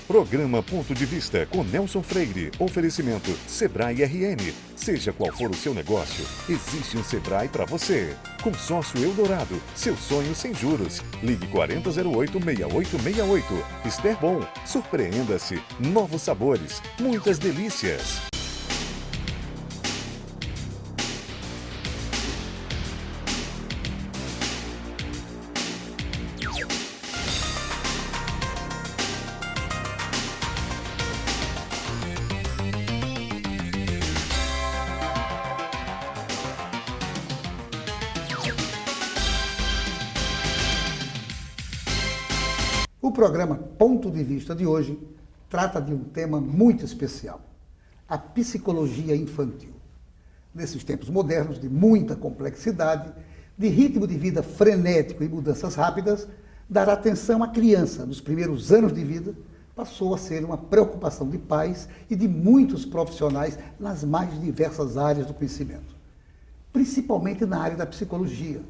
Programa Ponto de Vista com Nelson Freire. Oferecimento Sebrae RN. Seja qual for o seu negócio, existe um Sebrae para você. Consórcio Eldorado. Seu sonho sem juros. Ligue 4008-6868. Esterbom. Surpreenda-se. Novos sabores. Muitas delícias. O programa Ponto de Vista de hoje trata de um tema muito especial, a psicologia infantil. Nesses tempos modernos de muita complexidade, de ritmo de vida frenético e mudanças rápidas, dar atenção à criança nos primeiros anos de vida passou a ser uma preocupação de pais e de muitos profissionais nas mais diversas áreas do conhecimento, principalmente na área da psicologia,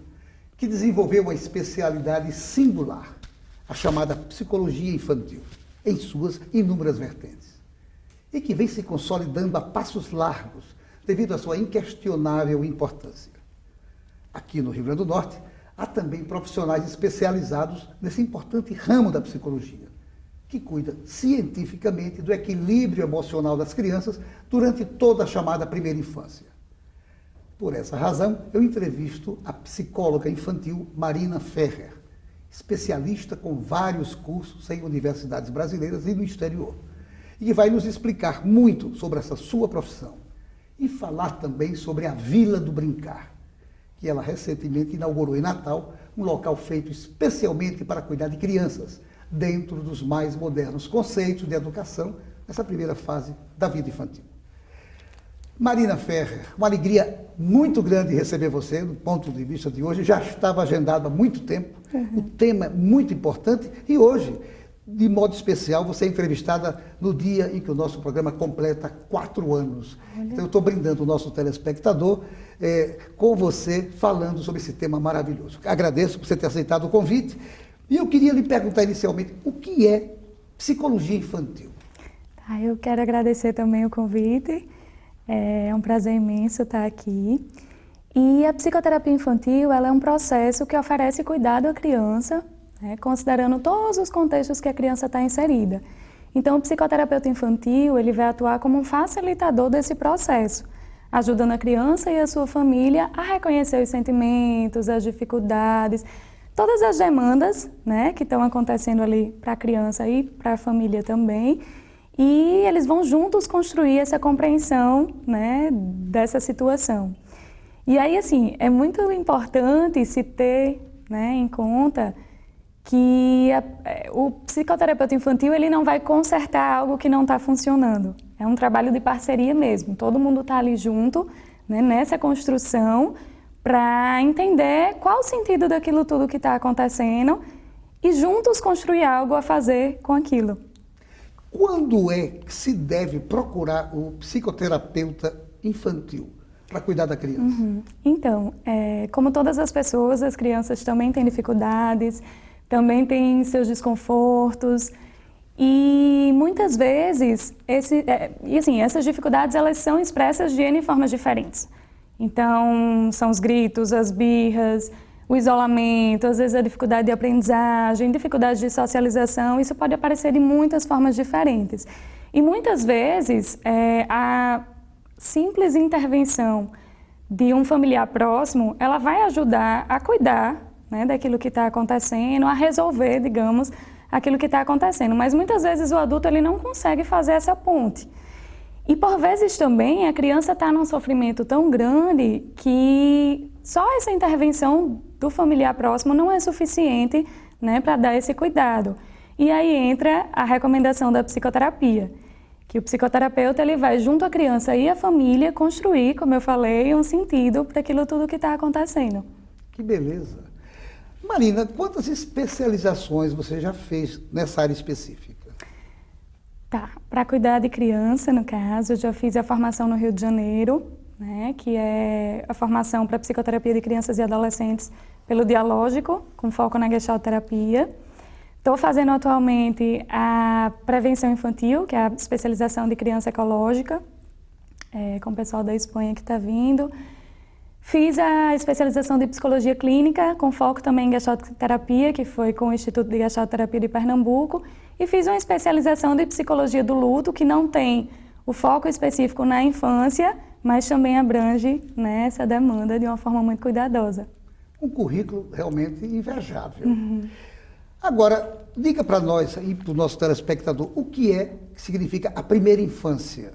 que desenvolveu uma especialidade singular, a chamada psicologia infantil, em suas inúmeras vertentes, e que vem se consolidando a passos largos devido à sua inquestionável importância. Aqui no Rio Grande do Norte, há também profissionais especializados nesse importante ramo da psicologia, que cuida cientificamente do equilíbrio emocional das crianças durante toda a chamada primeira infância. Por essa razão, eu entrevisto a psicóloga infantil Marina Ferrer, especialista com vários cursos em universidades brasileiras e no exterior, e vai nos explicar muito sobre essa sua profissão e falar também sobre a Vila do Brincar, que ela recentemente inaugurou em Natal, um local feito especialmente para cuidar de crianças, dentro dos mais modernos conceitos de educação nessa primeira fase da vida infantil. Marina Ferrer, uma alegria muito grande receber você no ponto de vista de hoje. Já estava agendado há muito tempo, O tema é muito importante e hoje, de modo especial, você é entrevistada no dia em que o nosso programa completa 4 anos. Olha. Então eu estou brindando o nosso telespectador com você, falando sobre esse tema maravilhoso. Agradeço por você ter aceitado o convite e eu queria lhe perguntar inicialmente o que é psicologia infantil. Eu quero agradecer também o convite. É um prazer imenso estar aqui. E a psicoterapia infantil, ela é um processo que oferece cuidado à criança, considerando todos os contextos que a criança está inserida. Então, o psicoterapeuta infantil, ele vai atuar como um facilitador desse processo, ajudando a criança e a sua família a reconhecer os sentimentos, as dificuldades, todas as demandas, que estão acontecendo ali para a criança e para a família também. E eles vão juntos construir essa compreensão, dessa situação. E aí, assim, é muito importante se ter, em conta que o psicoterapeuta infantil, ele não vai consertar algo que não está funcionando. É um trabalho de parceria mesmo. Todo mundo está ali junto, nessa construção, para entender qual o sentido daquilo tudo que está acontecendo e juntos construir algo a fazer com aquilo. Quando é que se deve procurar o psicoterapeuta infantil para cuidar da criança? Então, como todas as pessoas, as crianças também têm dificuldades, também têm seus desconfortos e muitas vezes, essas dificuldades elas são expressas de N formas diferentes. Então, são os gritos, as birras, o isolamento, às vezes a dificuldade de aprendizagem, dificuldade de socialização, isso pode aparecer de muitas formas diferentes. E muitas vezes a simples intervenção de um familiar próximo, ela vai ajudar a cuidar daquilo que está acontecendo, a resolver, digamos, aquilo que está acontecendo. Mas muitas vezes o adulto ele não consegue fazer essa ponte. E por vezes também a criança está num sofrimento tão grande que só essa intervenção do familiar próximo não é suficiente para dar esse cuidado. E aí entra a recomendação da psicoterapia, que o psicoterapeuta ele vai junto à criança e à família construir, como eu falei, um sentido para aquilo tudo que está acontecendo. Que beleza! Marina, quantas especializações você já fez nessa área específica? Para cuidar de criança, no caso, eu já fiz a formação no Rio de Janeiro, que é a formação para psicoterapia de crianças e adolescentes pelo Dialógico, com foco na Gestalt terapia. Estou fazendo atualmente a prevenção infantil, que é a especialização de criança ecológica, com o pessoal da Espanha que está vindo. Fiz a especialização de psicologia clínica, com foco também em gastroterapia, que foi com o Instituto de Gastroterapia de Pernambuco. E fiz uma especialização de psicologia do luto, que não tem o foco específico na infância, mas também abrange, né, essa demanda de uma forma muito cuidadosa. Um currículo realmente invejável. Agora, diga para nós e para o nosso telespectador o que significa a primeira infância.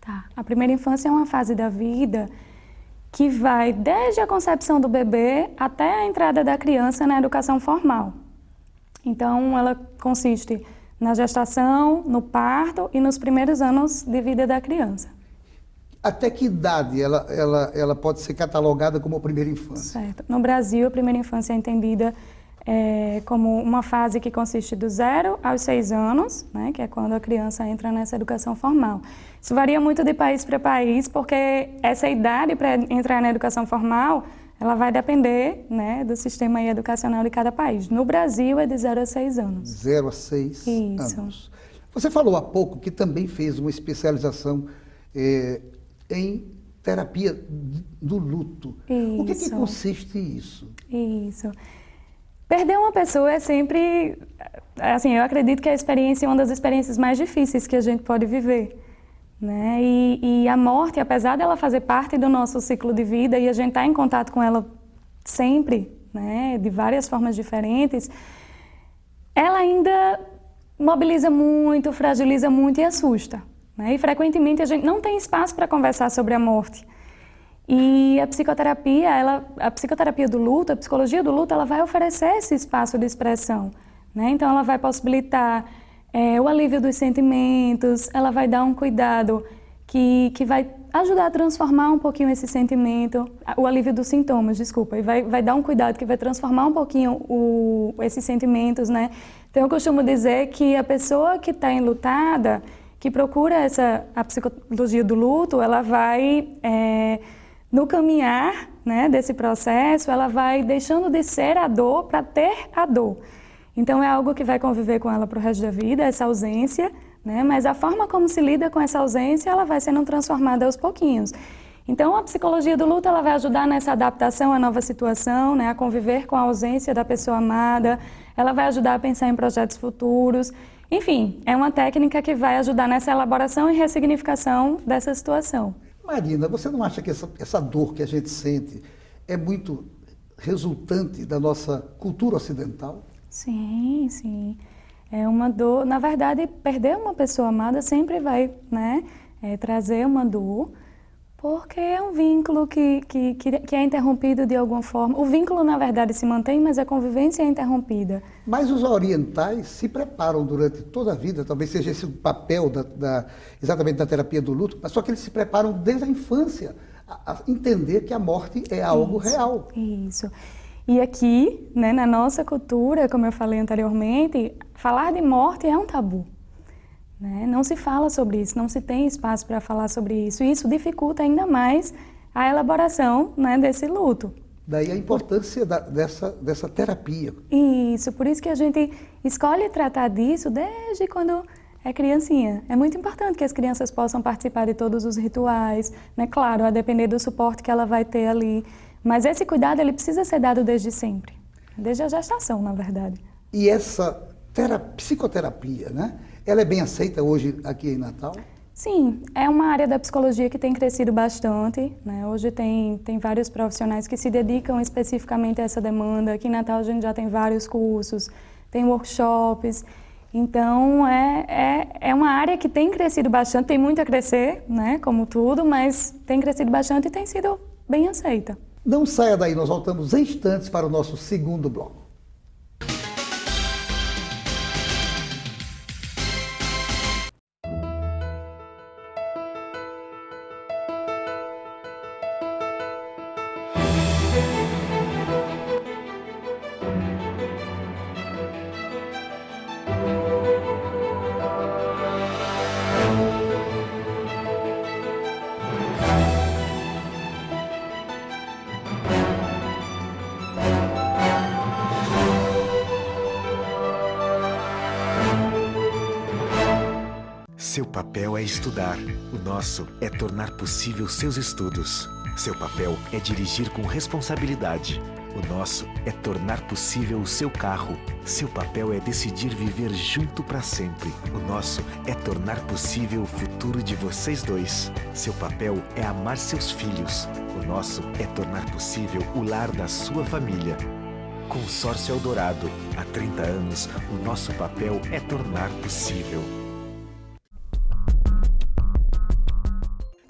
Tá. A primeira infância é uma fase da vida que vai desde a concepção do bebê até a entrada da criança na educação formal. Então, ela consiste na gestação, no parto e nos primeiros anos de vida da criança. Até que idade ela pode ser catalogada como a primeira infância? Certo. No Brasil, a primeira infância é entendida como uma fase que consiste do 0 aos 6 anos, né, que é quando a criança entra nessa educação formal. Isso varia muito de país para país, porque essa idade para entrar na educação formal, ela vai depender, né, do sistema educacional de cada país. No Brasil, é de 0 a 6 anos. 0 a 6 Isso. anos. Você falou há pouco que também fez uma especialização em terapia do luto. Isso. O que consiste isso? Isso. Perder uma pessoa é sempre, assim, eu acredito que a experiência é uma das experiências mais difíceis que a gente pode viver, né? E a morte, apesar dela fazer parte do nosso ciclo de vida e a gente estar em contato com ela sempre, né, de várias formas diferentes, ela ainda mobiliza muito, fragiliza muito e assusta, né? E frequentemente a gente não tem espaço para conversar sobre a morte. E a psicoterapia, a psicoterapia do luto, a psicologia do luto, ela vai oferecer esse espaço de expressão, né? Então, ela vai possibilitar o alívio dos sentimentos, ela vai dar um cuidado que vai ajudar a transformar um pouquinho esse sentimento, o alívio dos sintomas, desculpa, e vai dar um cuidado que vai transformar um pouquinho esses sentimentos, né? Então, eu costumo dizer que a pessoa que está enlutada, que procura a psicologia do luto, ela vai... no caminhar, né, desse processo, ela vai deixando de ser a dor para ter a dor. Então, é algo que vai conviver com ela para o resto da vida, essa ausência, né, mas a forma como se lida com essa ausência, ela vai sendo transformada aos pouquinhos. Então, a psicologia do luto, ela vai ajudar nessa adaptação à nova situação, né, a conviver com a ausência da pessoa amada, ela vai ajudar a pensar em projetos futuros. Enfim, é uma técnica que vai ajudar nessa elaboração e ressignificação dessa situação. Marina, você não acha que essa dor que a gente sente é muito resultante da nossa cultura ocidental? Sim, sim. É uma dor. Na verdade, perder uma pessoa amada sempre vai, né, trazer uma dor, porque é um vínculo que é interrompido de alguma forma. O vínculo, na verdade, se mantém, mas a convivência é interrompida. Mas os orientais se preparam durante toda a vida, talvez seja esse o papel exatamente da terapia do luto, mas só que eles se preparam desde a infância a entender que a morte é algo real. Isso. E aqui, né, na nossa cultura, como eu falei anteriormente, falar de morte é um tabu. Né? Não se fala sobre isso, não se tem espaço para falar sobre isso. E isso dificulta ainda mais a elaboração, né, desse luto. Daí a importância dessa terapia. Isso, por isso que a gente escolhe tratar disso desde quando é criancinha. É muito importante que as crianças possam participar de todos os rituais, né? Claro, a depender do suporte que ela vai ter ali. Mas esse cuidado, ele precisa ser dado desde sempre. Desde a gestação, na verdade. E essa psicoterapia, né? Ela é bem aceita hoje aqui em Natal? Sim, é uma área da psicologia que tem crescido bastante, né? Hoje tem vários profissionais que se dedicam especificamente a essa demanda. Aqui em Natal a gente já tem vários cursos, tem workshops. Então, é uma área que tem crescido bastante, tem muito a crescer, né? Como tudo, mas tem crescido bastante e tem sido bem aceita. Não saia daí, nós voltamos em instantes para o nosso segundo bloco. Seu papel é estudar. O nosso é tornar possível seus estudos. Seu papel é dirigir com responsabilidade. O nosso é tornar possível o seu carro. Seu papel é decidir viver junto para sempre. O nosso é tornar possível o futuro de vocês dois. Seu papel é amar seus filhos. O nosso é tornar possível o lar da sua família. Consórcio Eldorado. Há 30 anos, o nosso papel é tornar possível.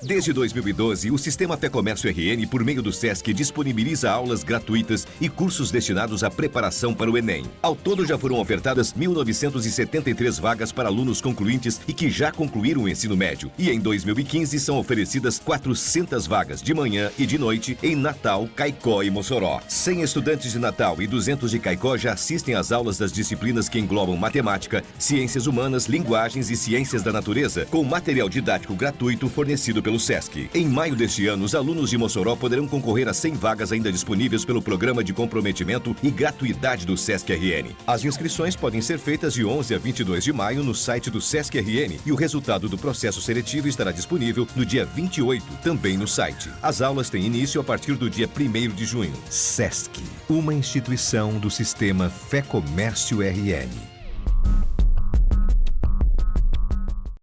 Desde 2012, o Sistema Fé Comércio RN, por meio do SESC, disponibiliza aulas gratuitas e cursos destinados à preparação para o Enem. Ao todo, já foram ofertadas 1.973 vagas para alunos concluintes e que já concluíram o ensino médio. E em 2015, são oferecidas 400 vagas de manhã e de noite em Natal, Caicó e Mossoró. 100 estudantes de Natal e 200 de Caicó já assistem às aulas das disciplinas que englobam matemática, ciências humanas, linguagens e ciências da natureza, com material didático gratuito fornecido pelo SESC. Em maio deste ano, os alunos de Mossoró poderão concorrer a 100 vagas ainda disponíveis pelo Programa de Comprometimento e Gratuidade do SESC RN. As inscrições podem ser feitas de 11 a 22 de maio no site do SESC RN e o resultado do processo seletivo estará disponível no dia 28, também no site. As aulas têm início a partir do dia 1º de junho. SESC, uma instituição do Sistema Fé Comércio RN.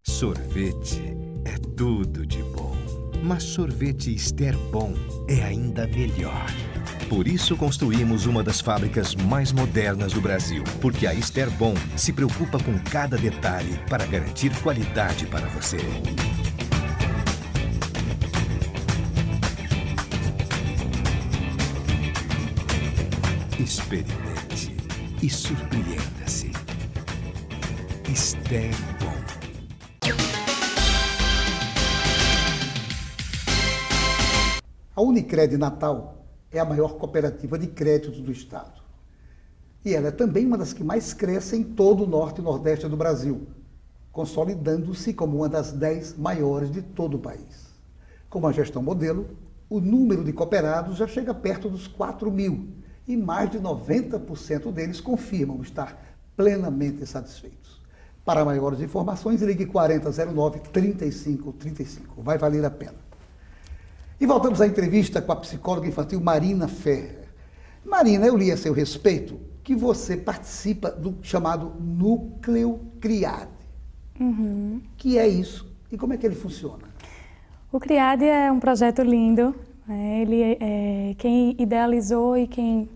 Sorvete é tudo de bom, mas sorvete Ester Bom é ainda melhor. Por isso construímos uma das fábricas mais modernas do Brasil, porque a Ester Bom se preocupa com cada detalhe para garantir qualidade para você. Experimente e surpreenda-se. Ester Bom. A Unicred Natal é a maior cooperativa de crédito do estado. E ela é também uma das que mais cresce em todo o norte e nordeste do Brasil, consolidando-se como uma das 10 maiores de todo o país. Com uma gestão modelo, o número de cooperados já chega perto dos 4.000 e mais de 90% deles confirmam estar plenamente satisfeitos. Para maiores informações, ligue 4009-3535. Vai valer a pena. E voltamos à entrevista com a psicóloga infantil Marina Ferrer. Marina, eu li a seu respeito que você participa do chamado Núcleo CRIAD. Que é isso e como é que ele funciona? O CRIAD é um projeto lindo. Quem idealizou e quem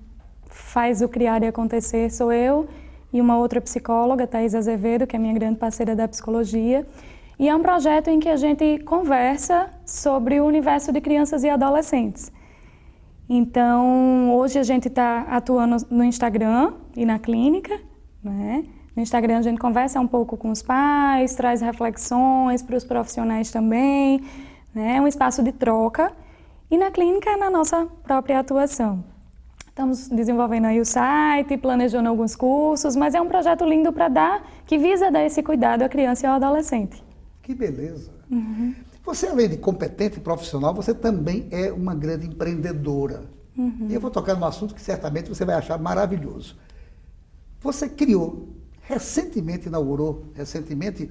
faz o CRIAD acontecer sou eu e uma outra psicóloga, Thaís Azevedo, que é minha grande parceira da psicologia. E é um projeto em que a gente conversa sobre o universo de crianças e adolescentes. Então, hoje a gente está atuando no Instagram e na clínica, né? No Instagram a gente conversa um pouco com os pais, traz reflexões para os profissionais também, né? É um espaço de troca. E na clínica, na nossa própria atuação. Estamos desenvolvendo aí o site, planejando alguns cursos, mas é um projeto lindo que visa dar esse cuidado à criança e ao adolescente. Que beleza! Você, além de competente e profissional, você também é uma grande empreendedora. E eu vou tocar num assunto que certamente você vai achar maravilhoso. Você inaugurou recentemente,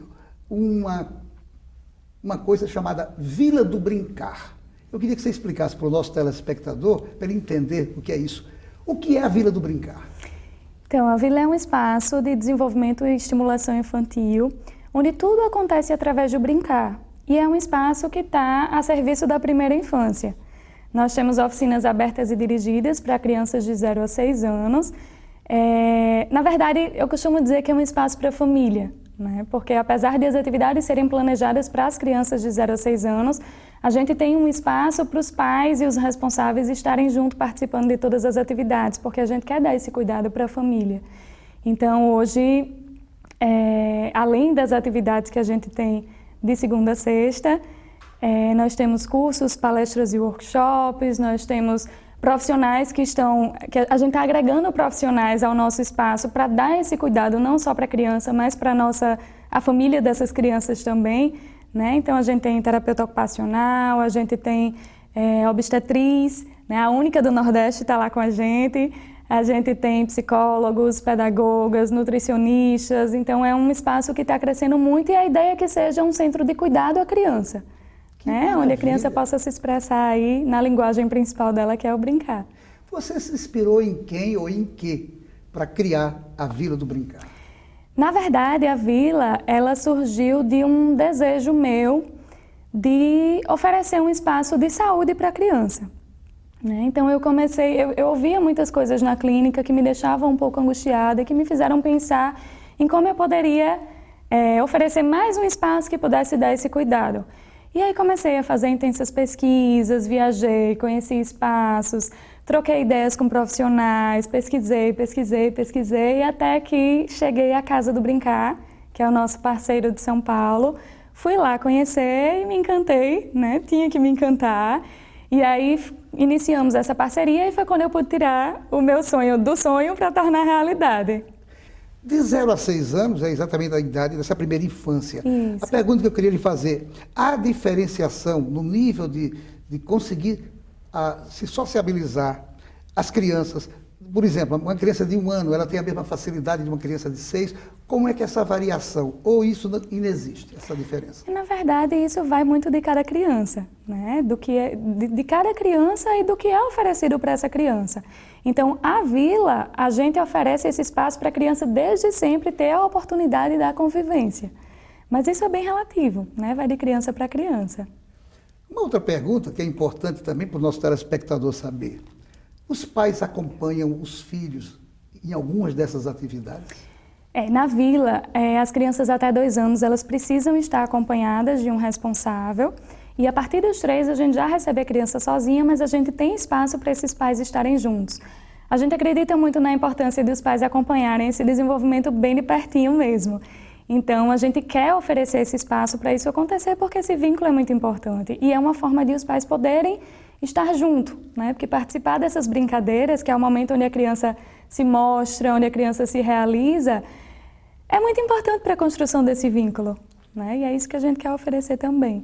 uma coisa chamada Vila do Brincar. Eu queria que você explicasse para o nosso telespectador, para ele entender o que é isso. O que é a Vila do Brincar? Então, a Vila é um espaço de desenvolvimento e estimulação infantil, onde tudo acontece através do brincar. E é um espaço que está a serviço da primeira infância. Nós temos oficinas abertas e dirigidas para crianças de 0 a 6 anos. Na verdade, eu costumo dizer que é um espaço para a família, né? Porque apesar de as atividades serem planejadas para as crianças de 0 a 6 anos, a gente tem um espaço para os pais e os responsáveis estarem juntos participando de todas as atividades, porque a gente quer dar esse cuidado para a família. Então, hoje, além das atividades que a gente tem de segunda a sexta, nós temos cursos, palestras e workshops, nós temos profissionais que a gente está agregando profissionais ao nosso espaço para dar esse cuidado não só para a criança, mas para a família dessas crianças também, né? Então a gente tem terapeuta ocupacional, a gente tem obstetriz, né? A única do Nordeste está lá com a gente A gente tem psicólogos, pedagogas, nutricionistas, então é um espaço que está crescendo muito e a ideia é que seja um centro de cuidado à criança, né? Onde a criança possa se expressar aí na linguagem principal dela, que é o brincar. Você se inspirou em quem ou em que para criar a Vila do Brincar? Na verdade, a Vila, ela surgiu de um desejo meu de oferecer um espaço de saúde para a criança. Então eu ouvia muitas coisas na clínica que me deixavam um pouco angustiada e que me fizeram pensar em como eu poderia oferecer mais um espaço que pudesse dar esse cuidado. E aí comecei a fazer intensas pesquisas, viajei, conheci espaços, troquei ideias com profissionais, pesquisei até que cheguei à Casa do Brincar, que é o nosso parceiro de São Paulo. Fui lá conhecer e me encantei, né? Tinha que me encantar. E aí iniciamos essa parceria e foi quando eu pude tirar o meu sonho do sonho para tornar realidade. De 0 a 6 anos é exatamente a idade dessa primeira infância. Isso. A pergunta que eu queria lhe fazer, há diferenciação no nível de conseguir se sociabilizar as crianças? Por exemplo, uma criança de 1 ano, ela tem a mesma facilidade de uma criança de 6. Como é que é essa variação? Ou isso não inexiste, essa diferença? Na verdade, isso vai muito de cada criança, né? De cada criança e do que é oferecido para essa criança. Então, a Vila, a gente oferece esse espaço para a criança desde sempre ter a oportunidade da convivência. Mas isso é bem relativo, né? Vai de criança para criança. Uma outra pergunta que é importante também para o nosso telespectador saber. Os pais acompanham os filhos em algumas dessas atividades? Na Vila, as crianças até 2 anos, elas precisam estar acompanhadas de um responsável. E a partir dos 3, a gente já recebe a criança sozinha, mas a gente tem espaço para esses pais estarem juntos. A gente acredita muito na importância dos pais acompanharem esse desenvolvimento bem de pertinho mesmo. Então, a gente quer oferecer esse espaço para isso acontecer, porque esse vínculo é muito importante. E é uma forma de os pais poderem estar junto, né? Porque participar dessas brincadeiras, que é o momento onde a criança se mostra, onde a criança se realiza, é muito importante para a construção desse vínculo, né? E é isso que a gente quer oferecer também.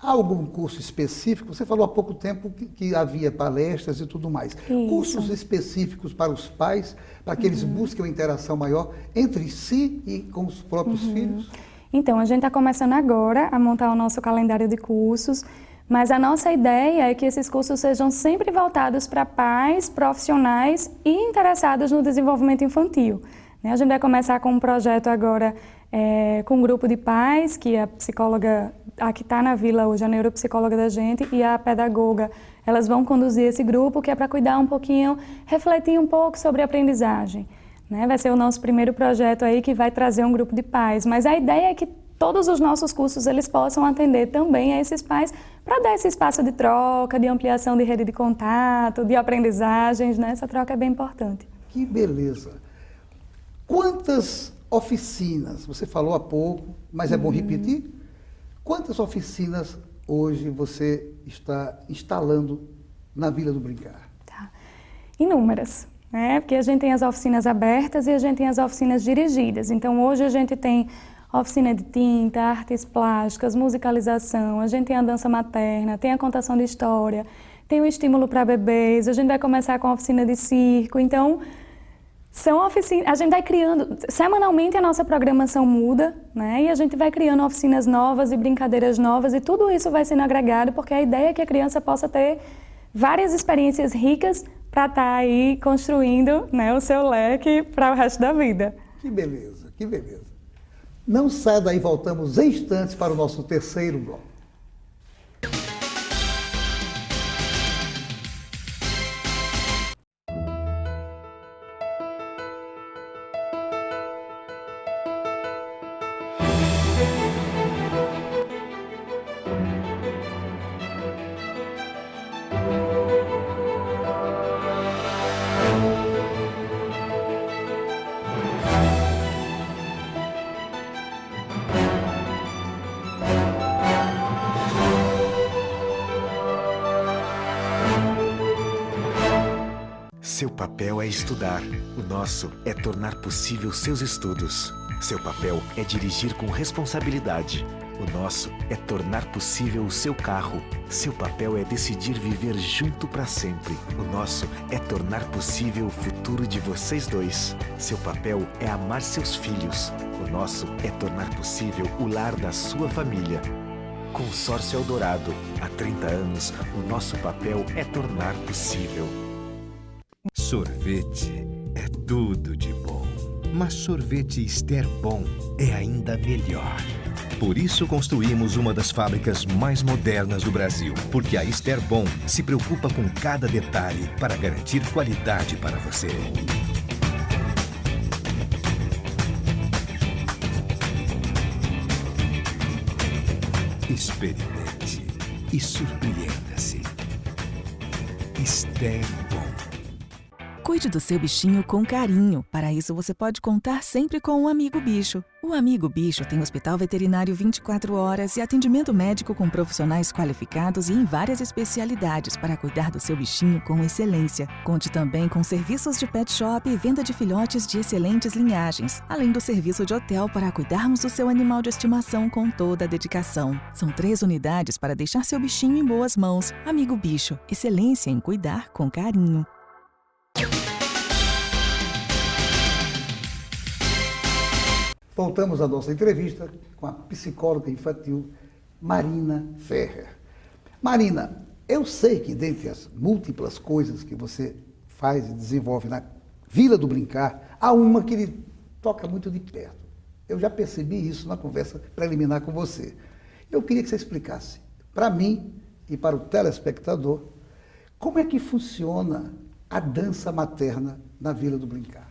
Há algum curso específico? Você falou há pouco tempo que havia palestras e tudo mais. Isso. Cursos específicos para os pais, para que eles busquem uma interação maior entre si e com os próprios filhos? Então, a gente está começando agora a montar o nosso calendário de cursos, mas a nossa ideia é que esses cursos sejam sempre voltados para pais, profissionais e interessados no desenvolvimento infantil. A gente vai começar com um projeto agora com um grupo de pais, que a psicóloga, a que está na Vila hoje, a neuropsicóloga da gente, e a pedagoga, elas vão conduzir esse grupo, que é para cuidar um pouquinho, refletir um pouco sobre a aprendizagem. Vai ser o nosso primeiro projeto aí que vai trazer um grupo de pais, mas a ideia é que todos os nossos cursos eles possam atender também a esses pais para dar esse espaço de troca, de ampliação de rede de contato, de aprendizagens, né? Essa troca é bem importante. Que beleza! Quantas oficinas, você falou há pouco, mas é bom repetir, quantas oficinas hoje você está instalando na Vila do Brincar? Tá. Inúmeras. Porque a gente tem as oficinas abertas e a gente tem as oficinas dirigidas. Então, hoje a gente tem oficina de tinta, artes plásticas, musicalização, a gente tem a dança materna, tem a contação de história, tem o estímulo para bebês, a gente vai começar com a oficina de circo. Então, são oficinas, a gente vai criando, semanalmente a nossa programação muda, né? E a gente vai criando oficinas novas e brincadeiras novas e tudo isso vai sendo agregado porque a ideia é que a criança possa ter várias experiências ricas para estar aí construindo, né, o seu leque para o resto da vida. Que beleza, que beleza. Não saia daí, voltamos em instantes para o nosso terceiro bloco. Seu papel é estudar. O nosso é tornar possível seus estudos. Seu papel é dirigir com responsabilidade. O nosso é tornar possível o seu carro. Seu papel é decidir viver junto para sempre. O nosso é tornar possível o futuro de vocês dois. Seu papel é amar seus filhos. O nosso é tornar possível o lar da sua família. Consórcio Eldorado. Há 30 anos, o nosso papel é tornar possível. Sorvete é tudo de bom. Mas sorvete Ester Bom é ainda melhor. Por isso construímos uma das fábricas mais modernas do Brasil, porque a Ester Bom se preocupa com cada detalhe para garantir qualidade para você. Experimente e surpreenda-se. Ester Bom. Cuide do seu bichinho com carinho. Para isso, você pode contar sempre com o Amigo Bicho. O Amigo Bicho tem hospital veterinário 24 horas e atendimento médico com profissionais qualificados e em várias especialidades para cuidar do seu bichinho com excelência. Conte também com serviços de pet shop e venda de filhotes de excelentes linhagens, além do serviço de hotel para cuidarmos do seu animal de estimação com toda a dedicação. São 3 unidades para deixar seu bichinho em boas mãos. Amigo Bicho, excelência em cuidar com carinho. Voltamos à nossa entrevista com a psicóloga infantil Marina Ferrer. Marina, eu sei que dentre as múltiplas coisas que você faz e desenvolve na Vila do Brincar, há uma que lhe toca muito de perto. Eu já percebi isso na conversa preliminar com você. Eu queria que você explicasse para mim e para o telespectador como é que funciona a dança materna na Vila do Brincar.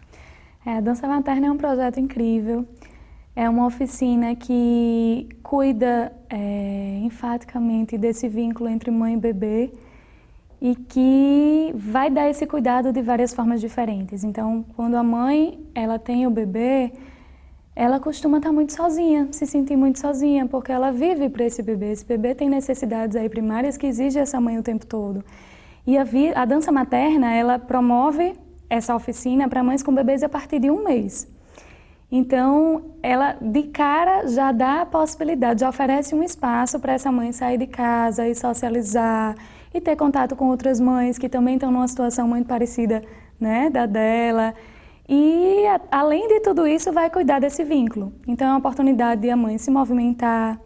A dança materna é um projeto incrível. É uma oficina que cuida enfaticamente desse vínculo entre mãe e bebê e que vai dar esse cuidado de várias formas diferentes. Então, quando a mãe ela tem o bebê, ela costuma estar muito sozinha, se sentir muito sozinha, porque ela vive para esse bebê. Esse bebê tem necessidades aí primárias que exigem essa mãe o tempo todo. E a dança materna, ela promove essa oficina para mães com bebês a partir de 1 mês. Então, ela de cara já dá a possibilidade, já oferece um espaço para essa mãe sair de casa e socializar e ter contato com outras mães que também estão numa situação muito parecida, né, da dela. E, além de tudo isso, vai cuidar desse vínculo. Então, é uma oportunidade de a mãe se movimentar,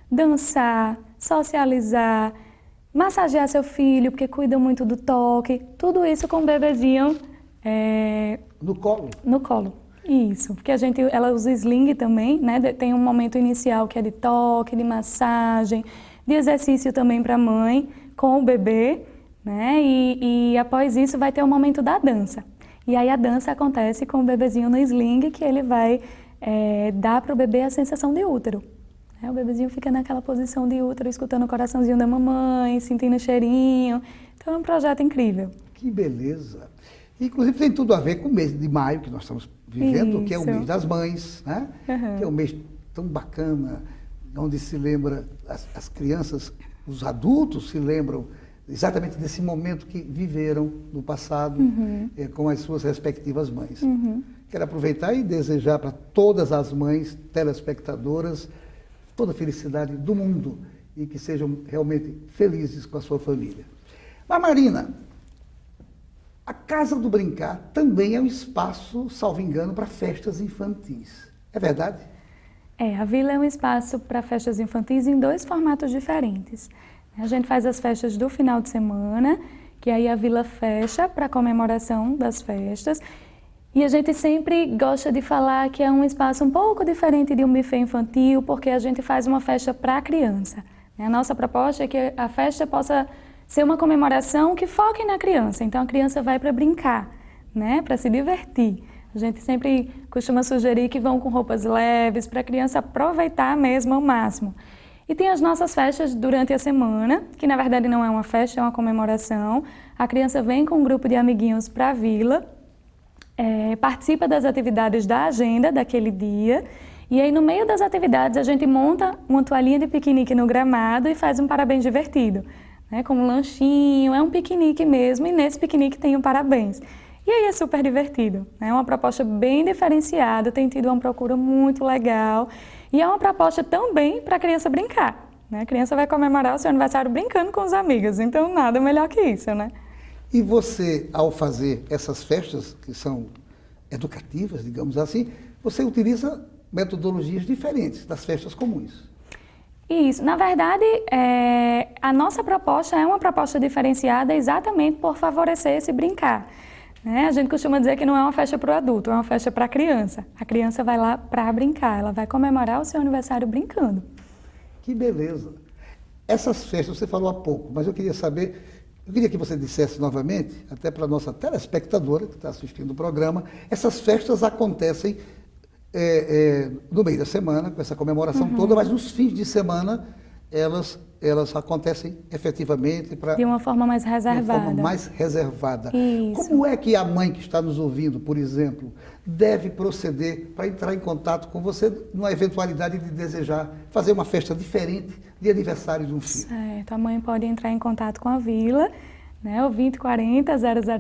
dançar, socializar, massagear seu filho, porque cuida muito do toque, tudo isso com o bebezinho. No colo? No colo. Isso, porque ela usa sling também, né? Tem um momento inicial que é de toque, de massagem, de exercício também para a mãe com o bebê, né? E após isso vai ter o momento da dança. E aí a dança acontece com o bebezinho no sling, que ele vai dar para o bebê a sensação de útero. O bebezinho fica naquela posição de útero, escutando o coraçãozinho da mamãe, sentindo o cheirinho. Então é um projeto incrível. Que beleza! Inclusive tem tudo a ver com o mês de maio que nós estamos vivendo, Isso. que é o mês das mães, né? Uhum. Que é um mês tão bacana, onde se lembra as crianças, os adultos se lembram exatamente desse momento que viveram no passado com as suas respectivas mães. Quero aproveitar e desejar para todas as mães telespectadoras toda a felicidade do mundo e que sejam realmente felizes com a sua família. Mas, Marina, a Casa do Brincar também é um espaço, salvo engano, para festas infantis. É verdade? A Vila é um espaço para festas infantis em 2 formatos diferentes. A gente faz as festas do final de semana, que aí a Vila fecha para comemoração das festas. E a gente sempre gosta de falar que é um espaço um pouco diferente de um buffet infantil, porque a gente faz uma festa para a criança. A nossa proposta é que a festa possa ser uma comemoração que foque na criança. Então a criança vai para brincar, né? Para se divertir. A gente sempre costuma sugerir que vão com roupas leves, para a criança aproveitar mesmo ao máximo. E tem as nossas festas durante a semana, que na verdade não é uma festa, é uma comemoração. A criança vem com um grupo de amiguinhos para a vila, participa das atividades da agenda daquele dia, e aí no meio das atividades a gente monta uma toalhinha de piquenique no gramado e faz um parabéns divertido, né, com um lanchinho, é um piquenique mesmo, e nesse piquenique tem um parabéns. E aí é super divertido, é uma proposta bem diferenciada, tem tido uma procura muito legal e é uma proposta também para a criança brincar, né? A criança vai comemorar o seu aniversário brincando com os amigos, então nada melhor que isso, né? E você, ao fazer essas festas, que são educativas, digamos assim, você utiliza metodologias diferentes das festas comuns. Isso, na verdade, a nossa proposta é uma proposta diferenciada exatamente por favorecer esse brincar. Né? A gente costuma dizer que não é uma festa para o adulto, é uma festa para a criança. A criança vai lá para brincar, ela vai comemorar o seu aniversário brincando. Que beleza! Essas festas, você falou há pouco, mas eu queria que você dissesse novamente, até para a nossa telespectadora que está assistindo o programa, essas festas acontecem no meio da semana, com essa comemoração toda, mas nos fins de semana elas acontecem efetivamente de uma forma mais reservada. De uma forma mais reservada. Isso. Como é que a mãe que está nos ouvindo, por exemplo, deve proceder para entrar em contato com você numa eventualidade de desejar fazer uma festa diferente de aniversário de um filho? Certo, a mãe pode entrar em contato com a Vila, né, o 2040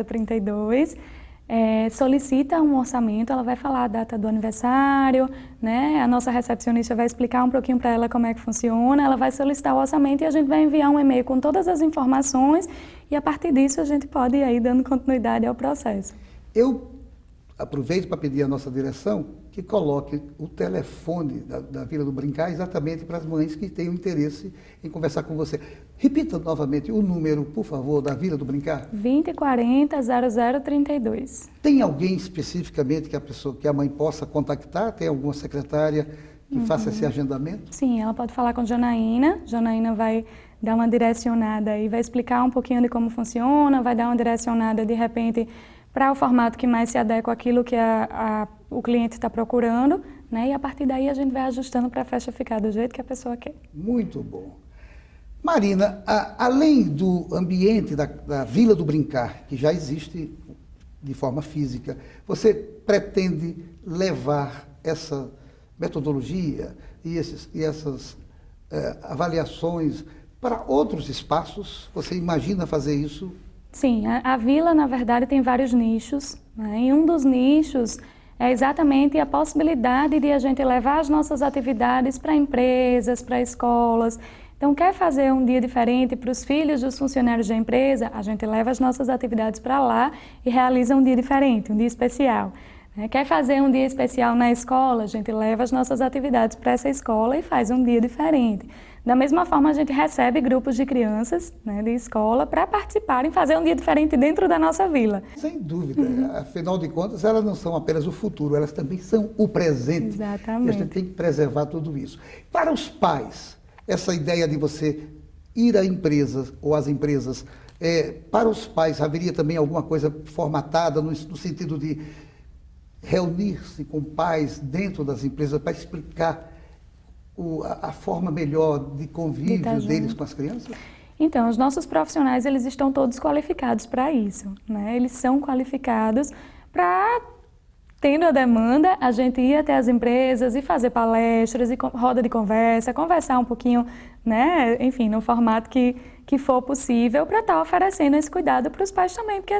0032, solicita um orçamento, ela vai falar a data do aniversário, né? A nossa recepcionista vai explicar um pouquinho para ela como é que funciona, ela vai solicitar o orçamento e a gente vai enviar um e-mail com todas as informações e a partir disso a gente pode ir aí dando continuidade ao processo. Eu aproveito para pedir à nossa direção que coloque o telefone da Vila do Brincar exatamente para as mães que tenham interesse em conversar com você. Repita novamente o número, por favor, da Vila do Brincar. 2040 0032. Tem alguém especificamente que a mãe possa contactar? Tem alguma secretária que faça esse agendamento? Sim, ela pode falar com Janaína. Janaína vai dar uma direcionada e vai explicar um pouquinho de como funciona, vai dar uma direcionada de repente para o formato que mais se adequa àquilo que o cliente está procurando, né? E a partir daí a gente vai ajustando para a festa ficar do jeito que a pessoa quer. Muito bom. Marina, além do ambiente da Vila do Brincar, que já existe de forma física, você pretende levar essa metodologia e essas avaliações para outros espaços? Você imagina fazer isso? Sim, a Vila, na verdade, tem vários nichos, né? E um dos nichos é exatamente a possibilidade de a gente levar as nossas atividades para empresas, para escolas. Então, quer fazer um dia diferente para os filhos dos funcionários da empresa? A gente leva as nossas atividades para lá e realiza um dia diferente, um dia especial. Quer fazer um dia especial na escola? A gente leva as nossas atividades para essa escola e faz um dia diferente. Da mesma forma, a gente recebe grupos de crianças, né, de escola para participarem, fazer um dia diferente dentro da nossa vila. Sem dúvida. Afinal de contas, elas não são apenas o futuro, elas também são o presente. Exatamente. E a gente tem que preservar tudo isso. Para os pais, essa ideia de você ir a empresas ou às empresas, para os pais haveria também alguma coisa formatada no sentido de reunir-se com pais dentro das empresas para explicar a forma melhor de convívio deles com as crianças? Então, os nossos profissionais, eles estão todos qualificados para isso, né? Eles são qualificados para, tendo a demanda, a gente ir até as empresas e fazer palestras e roda de conversa, conversar um pouquinho, né? Enfim, no formato que for possível para estar oferecendo esse cuidado para os pais também, porque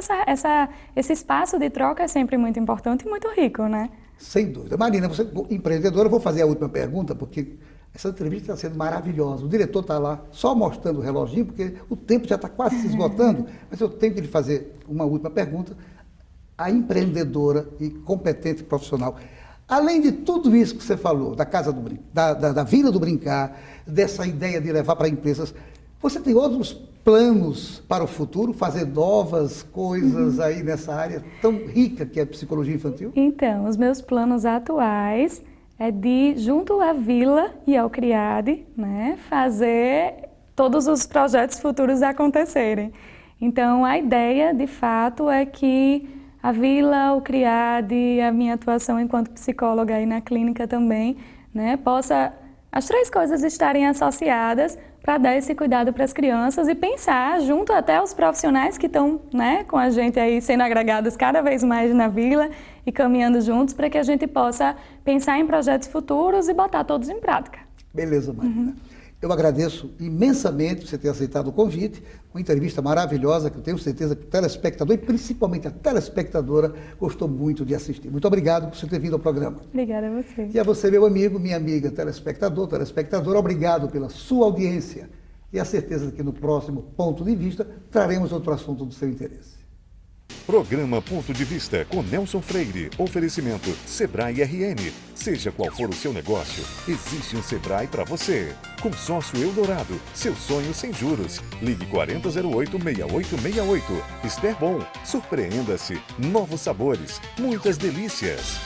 esse espaço de troca é sempre muito importante e muito rico, né? Sem dúvida. Marina, você empreendedora, eu vou fazer a última pergunta, porque essa entrevista está sendo maravilhosa. O diretor está lá só mostrando o reloginho, porque o tempo já está quase se esgotando, mas eu tenho que lhe fazer uma última pergunta. A empreendedora e competente profissional, além de tudo isso que você falou, da Vila do Brincar, dessa ideia de levar para empresas, você tem outros planos para o futuro, fazer novas coisas aí nessa área tão rica que é a psicologia infantil? Então, os meus planos atuais é de, junto à Vila e ao CRIAD, né, fazer todos os projetos futuros acontecerem. Então, a ideia, de fato, é que a Vila, o CRIAD, a minha atuação enquanto psicóloga aí na clínica também, né, possa as três coisas estarem associadas para dar esse cuidado para as crianças e pensar junto até os profissionais que estão, né, com a gente aí sendo agregados cada vez mais na Vila e caminhando juntos para que a gente possa pensar em projetos futuros e botar todos em prática. Beleza, Marina. Eu agradeço imensamente você ter aceitado o convite, uma entrevista maravilhosa que eu tenho certeza que o telespectador, e principalmente a telespectadora, gostou muito de assistir. Muito obrigado por você ter vindo ao programa. Obrigada a você. E a você, meu amigo, minha amiga telespectador, telespectadora, obrigado pela sua audiência e a certeza de que no próximo Ponto de Vista traremos outro assunto do seu interesse. Programa Ponto de Vista com Nelson Freire. Oferecimento Sebrae RN. Seja qual for o seu negócio, existe um Sebrae para você. Consórcio Eldorado. Seu sonho sem juros. Ligue 4008-6868. Ester Bom. Surpreenda-se. Novos sabores. Muitas delícias.